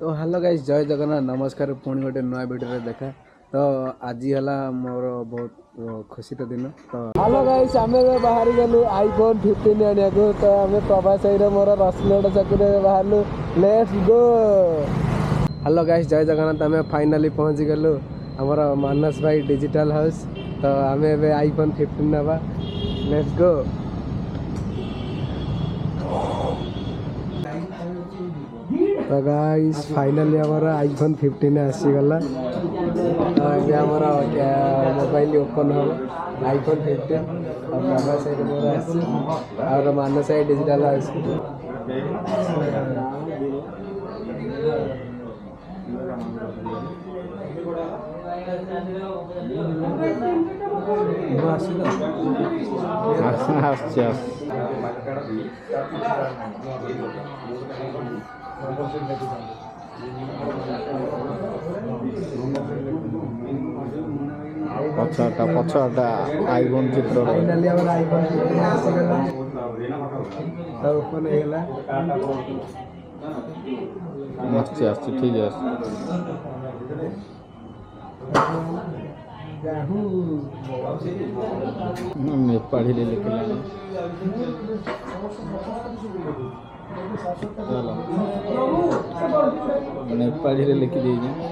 तो hello guys, जय जगन्नाथ, नमस्कार। पुणी गोटे नुआ वीडियो देखा। तो आज है मोर बहुत खुशी दिन। तो हेलो गाइस, आम बाहर गलु आईफोन 15 आने को। तो आम प्रभास भाई मोर रसलगढ़ चक्की बाहर लेट्स गो। हेलो गाइस, जय जगन्नाथ। आम फाइनाली पहुँच गलु आमर मानस भाई डिजिटल हाउस। तो आम ए आईफोन 15 नवा। Let's go. तो गाइस फाइनाली हमारा आईफोन 15 आसीगला। तो ये हमारा मोबाइल ओपन हम आईफोन 15 और बाबा साइड मोर आसी और मानस साइड डिजिटल आसी। पछटा आईफोन चित्र फाइनाली हमारा आईफोन 15 आसीगला। तो ओपन हेला आस ठीक है। नेपाली लिखला नेपाली लिखी दीजिए।